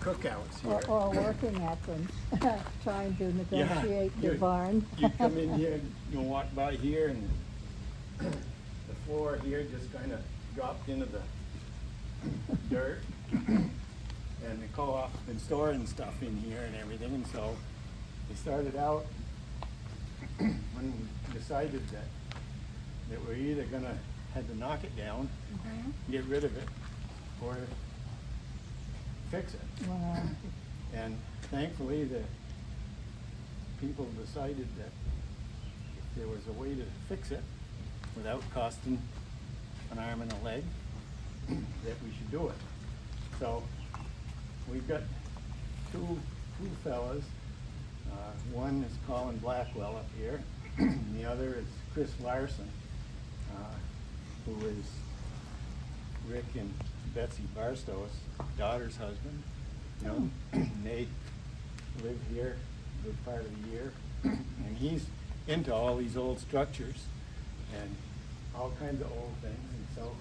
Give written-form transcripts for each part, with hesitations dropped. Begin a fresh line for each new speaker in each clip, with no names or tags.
cookouts here.
or working at them, trying to negotiate the
you-
barn.
You come in here, and you walk by here, and the floor here just kind of dropped into the dirt. And the co-op's been storing stuff in here and everything, and so they started out when we decided that we're either gonna have to knock it down, get rid of it, or fix it.
Wow.
And thankfully, the people decided that if there was a way to fix it without costing an arm and a leg, that we should do it. So we've got two fellas. One is Colin Blackwell up here, and the other is Chris Larson, who is Rick and Betsy Barstow's daughter's husband. You know, they live here a good part of the year, and he's into all these old structures and all kinds of old things, and so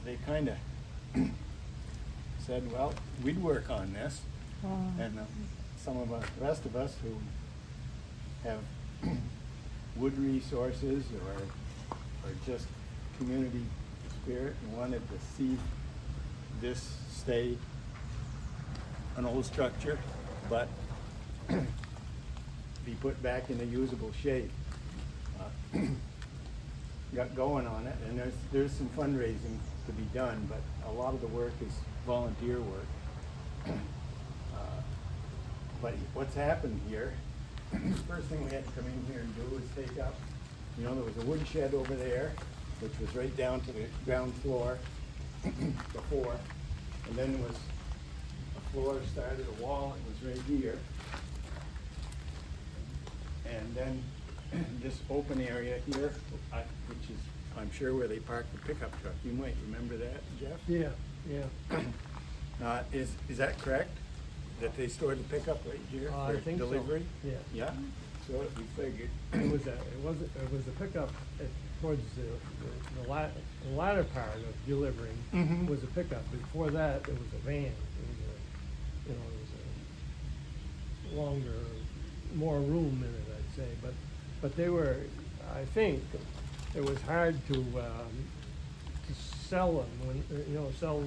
they kind of said, well, we'd work on this. And some of us, the rest of us who have wood resources or just community spirit and wanted to see this stay an old structure, but be put back in a usable shape. Got going on it, and there's some fundraising to be done, but a lot of the work is volunteer work. But what's happened here, first thing we had to come in here and do was take up, you know, there was a wood shed over there, which was right down to the ground floor before, and then there was a floor started, a wall, it was right here. And then this open area here, which is, I'm sure, where they parked the pickup truck. You might remember that, Jeff?
Yeah.
Is that correct? That they stored the pickup right here
I
for
think so.
delivery?
Yeah.
Yeah? So we figured.
It was a pickup towards the latter part of delivering was a pickup. Before that, it was a van. It was a longer, more room in it, I'd say. But they were, I think, it was hard to sell them when sell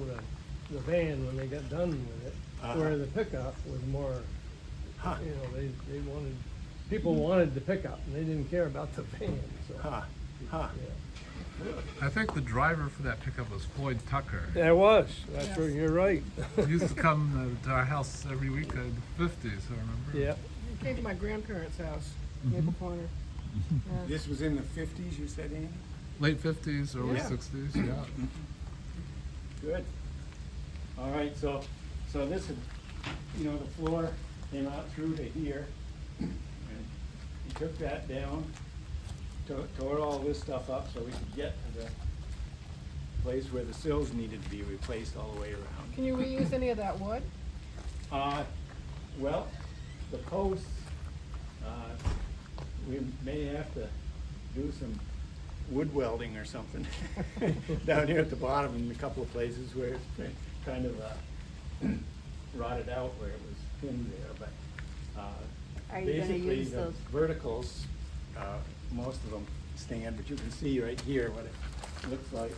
the van when they got done with it. Where the pickup was more, they wanted, people wanted the pickup and they didn't care about the van, so. Yeah.
I think the driver for that pickup was Floyd Tucker.
Yeah, it was, that's where, you're right.
He used to come to our house every week in the 50s, I remember.
Yeah.
He came to my grandparents' house, Maple Corner. Yeah.
This was in the 50s, you said, Andy?
Late 50s, early
Yeah.
60s, yeah.
Good. All right, so this is, you know, the floor came out through to here, and he took that down, tore all this stuff up so we could get to the place where the sills needed to be replaced all the way around.
Can you reuse any of that wood?
Well, the posts, we may have to do some wood welding or something down here at the bottom in a couple of places where it's been kind of rotted out where it was pinned there, but
Are you gonna
basically
use
the
those?
verticals, most of them stand, but you can see right here what it looks like.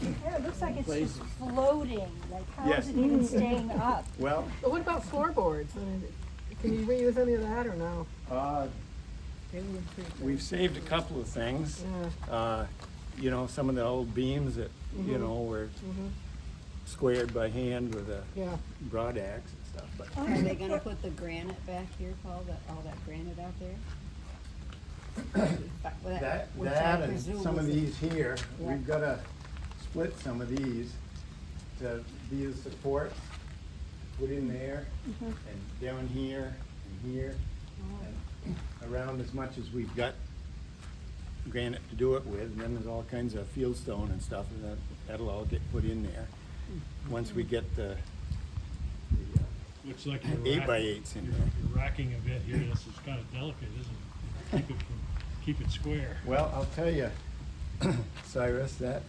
Yeah, it looks like it's
Places.
just floating, like how
Yes.
is it even staying up?
Well,
But what about floorboards? I mean, can you reuse any of that or no?
we've saved a couple of things.
Yeah.
You know, some of the old beams that, you know, were squared by hand with a
Yeah.
broad axe and stuff, but
Are they gonna put the granite back here, Paul, all that granite out there? Which I
that and
presume
some of
is-
these here,
Yeah.
we've gotta split some of these to be the supports, put in there, and down here, and here, and around as much as we've got granite to do it with, and then there's all kinds of fieldstone and stuff, and that'll all get put in there, once we get the
Looks like you're
8x8s in there.
You're racking a bit here. This is kind of delicate, isn't it? Keep it square.
Well, I'll tell you, Cyrus, that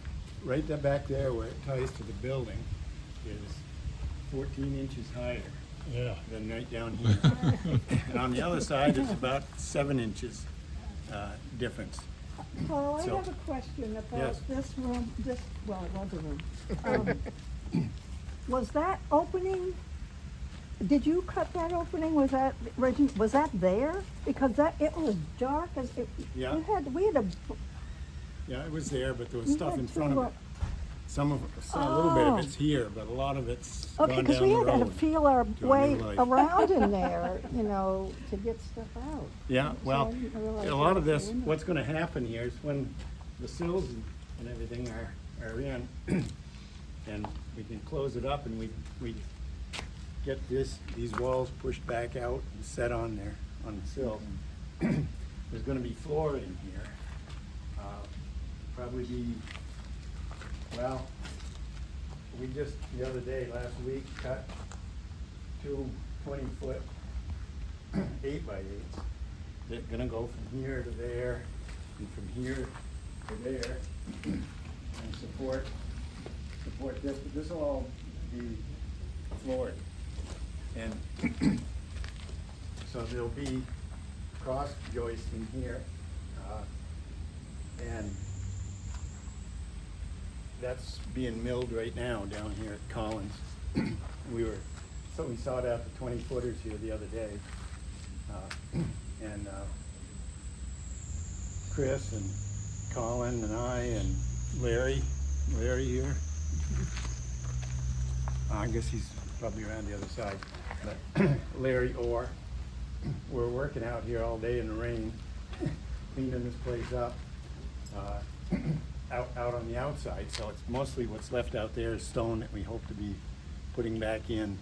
right there back there where it ties to the building is 14 inches higher
Yeah.
than right down here. And on the other side, it's about 7 inches difference.
Paul, I
So-
have a question about
Yes.
this room, well, it was a room. Was that opening, did you cut that opening? Was that there? Because it was dark as,
Yeah.
we had a.
Yeah, it was there, but there was
we
stuff
had
in front
two,
of it. A little bit of
Oh.
it's here, but a lot of it's
Okay,
gone
because
down
we
the
had to
road.
feel our
to a
way
new life.
around in there, to get stuff out.
Yeah,
So
well,
I didn't realize
a lot of
there was
this,
a window.
what's gonna happen here is when the sills and everything are in, and we can close it up and we get these walls pushed back out and set on there, on the sills. There's gonna be floor in here. Probably be, well, we just, the other day, last week, cut two 20-foot 8x8s. They're gonna go from here to there, and from here to there, and support this, but this will all be floored. And so there'll be cross joist in here, and that's being milled right now down here at Collins. We sawed out the 20-footers here the other day. And Chris and Colin and I and Larry here. I guess he's probably around the other side. But Larry Orr, we're working out here all day in the rain, cleaning this place up. Out on the outside, so it's mostly what's left out there is stone that we hope to be putting back in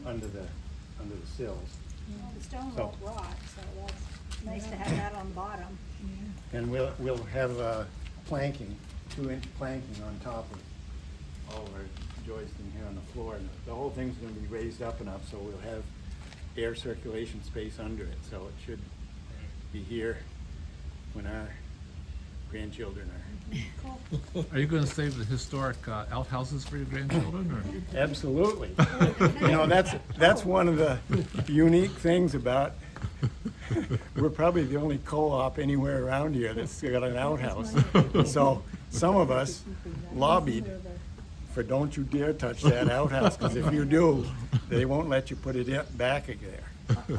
under the sills.
The stone
So-
won't rot, so that's nice to have that on the bottom.
And we'll have planking, 2-inch planking on top of all of our joisting here on the floor. And the whole thing's gonna be raised up enough, so we'll have air circulation space under it, so it should be here when our grandchildren are.
Are you gonna save the historic outhouses for your grandchildren, or?
Absolutely. That's one of the unique things about, we're probably the only co-op anywhere around here that's got an outhouse. So some of us lobbied for don't you dare touch that outhouse, because if you do, they won't let you put it back there.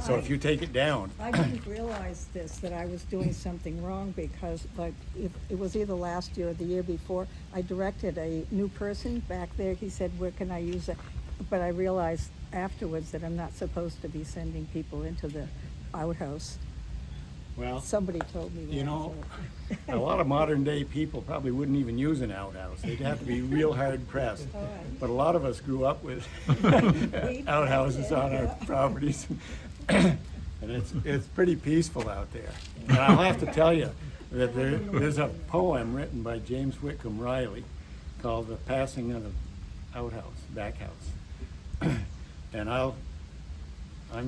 So if you take it down.
I didn't realize that I was doing something wrong because it was either last year or the year before, I directed a new person back there. He said, where can I use it? But I realized afterwards that I'm not supposed to be sending people into the outhouse.
Well,
Somebody told me that.
you know,
so-
a lot of modern day people probably wouldn't even use an outhouse. They'd have to be real hard pressed.
All right.
But a lot of us grew up with outhouses on our properties. And it's pretty peaceful out there. And I'll have to tell you that there's a poem written by James Whitcomb Riley called The Passing of the Back House. And I'm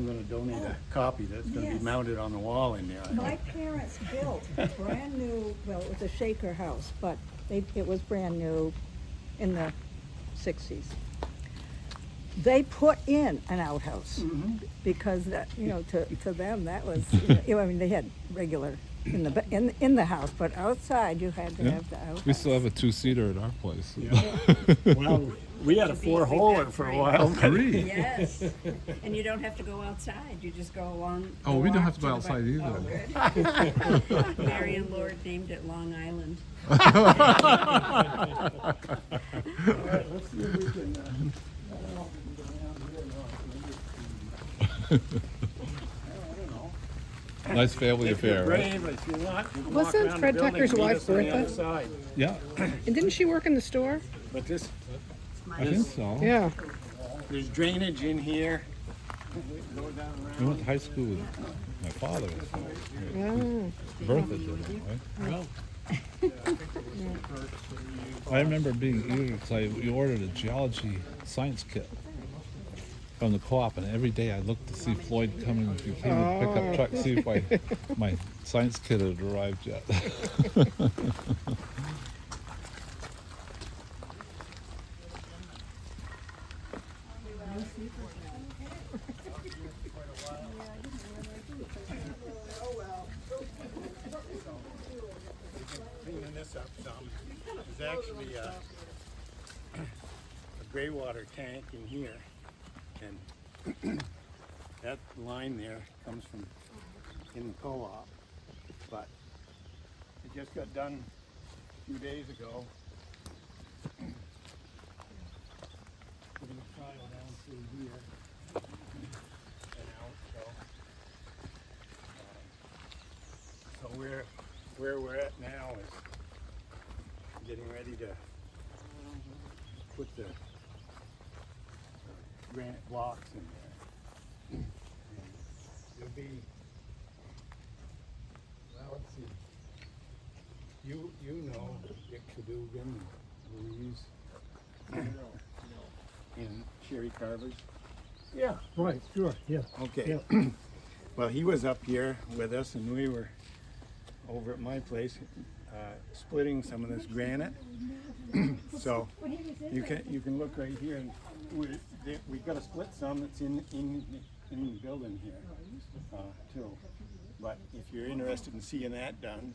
gonna donate a copy that's gonna be
Yes.
mounted on the wall in there. I
My
hope.
parents built a brand new, well, it was a shaker house, but it was brand new in the 60s. They put in an outhouse because that, to them, that was, I mean, they had regular in the house, but outside you had to
Yeah.
have the outhouse.
We still have a 2-seater at our place.
Well, we had a 4-holer for a while. but-
3.
Yes, and you don't have to go outside, you just go along.
Oh, we don't
walk
have to go
the
outside
back.
either.
Oh, good. Mary and Lord named it Long Island.
All right, let's see if we can, I don't know if we can go down here or not. I don't know.
Nice family
If you're
affair, right?
brave, if you're not, you can walk
Wasn't
around the
Fred
building
Tucker's
and meet
wife
us on the
Bertha?
other side.
Yeah,
And didn't she work in the store?
But this,
I think so.
Yeah.
there's drainage in here. Go down
We
around.
went to high school with my father.
Oh.
Bertha did that, right? I remember being eager because we ordered a geology science kit from the co-op, and every day I looked to see Floyd come in with the pickup truck, see if my science kit had arrived yet.
Cleaning this up some. There's actually a gray water tank in here, and that line there comes from in the co-op, but it just got done a few days ago. We're gonna tile down through here and out, so where we're at now is getting ready to put the granite blocks in there. And there'll be, well, let's see. You know Dick Cadogan, Louise, and Sherry Carver's.
Yeah, right, sure, yeah.
Okay.
Yeah.
Well, he was up here with us, and we were over at my place splitting some of this granite. So you can look right here, and we've got to split some that's in the building here too. But if you're interested in seeing that done,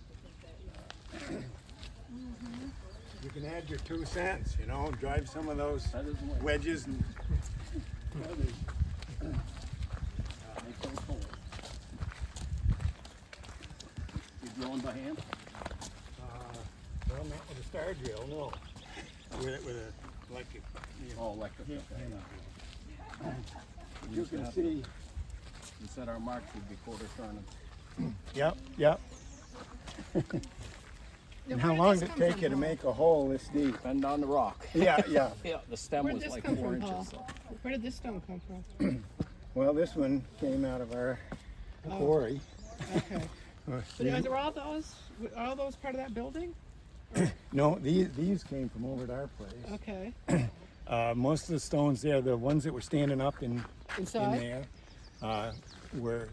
you can add your 2 cents. You know, drive some of those wedges and make those holes. You drilling by hand? Well, not with a star drill, no. With a electric.
Oh, electric.
Yeah.
Okay.
You can see.
We said our marks would be quarter turning.
Yep. And how long did it take you to make a hole this deep?
Depend on the rock.
Yeah.
Yeah, the stem
Where'd
was
this
like
come
4
from,
inches.
Paul?
So.
Where did this stone come from?
Well, this one came out of our quarry.
Okay. So are all those part of that building?
No, these came from over at our place.
Okay.
Most of the stones there, the ones that were standing up in
Inside?
there, were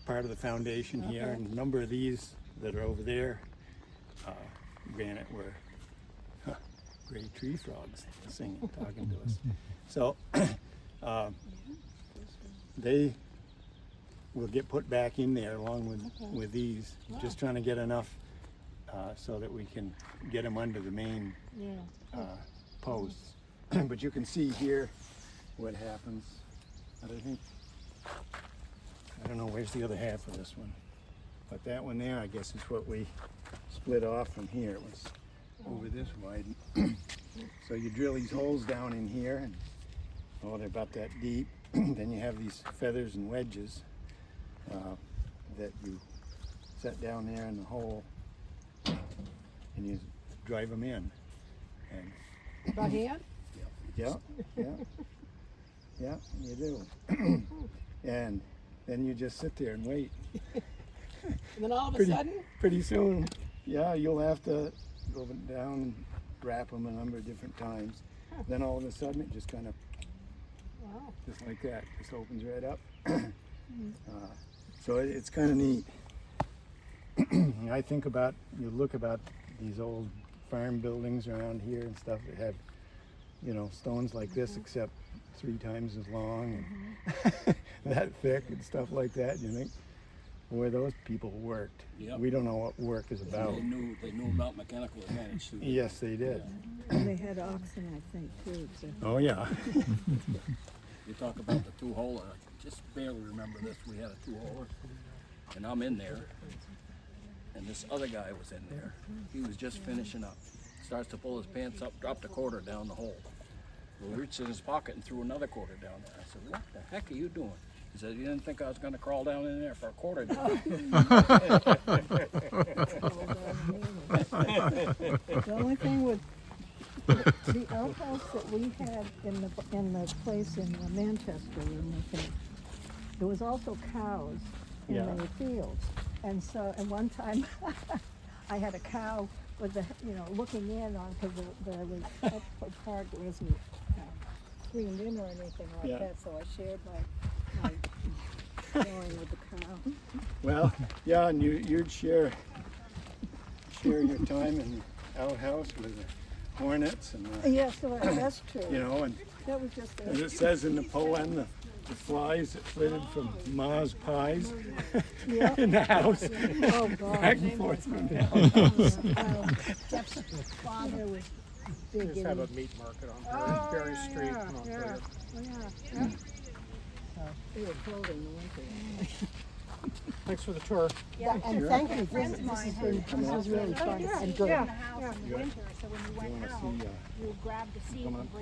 part of the foundation here,
Okay.
and a number of these that are over there, granite, were gray tree frogs singing, talking to us. So they will get put back in there along with these, just trying to get enough so that we can get them under the main
Yeah.
posts. But you can see here what happens. And I don't know where's the other half of this one, but that one there, I guess, is what we split off from here. It was over this wide. So you drill these holes down in here, and they're about that deep. Then you have these feathers and wedges that you set down there in the hole, and you drive them in. And
By hand?
yeah, you do. And then you just sit there and wait.
And then all of a sudden?
Pretty soon, yeah, you'll have to go down and wrap them a number of different times. Then all of a sudden, it just kind of,
Wow.
just like that, just opens right up. So it's kind of neat. I think about, look about these old farm buildings around here and stuff that have, stones like this, except 3 times as long and that thick and stuff like that. You think, boy, those people worked.
Yep.
We don't know what work is about.
They knew about mechanical advantage too.
Yes, they did.
And they had oxen, I think, too. So.
Oh, yeah.
You talk about the 2-holer. I just barely remember this. We had a 2-holer, and I'm in there, and this other guy was in there. He was just finishing up. Starts to pull his pants up, dropped a quarter down the hole. Well, reached in his pocket and threw another quarter down there. I said, "What the heck are you doing?" He said, "You didn't think I was going to crawl down in there for a quarter?"
The only thing with the outhouse that we had in the place in Manchester, there was also cows in
Yeah.
the fields, and so at one time I had a cow with the looking in on, because the upper part wasn't screened in or anything like
Yeah.
that, so I shared my drawing with the cow.
Well, yeah, and you'd share your time in the outhouse with hornets and,
Yes, that's true.
you know, and
That was just
as it says in the poem, the flies that flitted from Ma's pies
Yeah.
in the house,
Oh, God.
back and forth from the house.
Jeff's father was big
Just
in.
have a meat market on Berry Street, Montpelier.
They were cold in the winter.
Thanks for the tour.
And thank you, this was really fun and good.
In the house in the winter, so when you went
wanna
out,
see,
you would grab the seed
come
and
on.
bring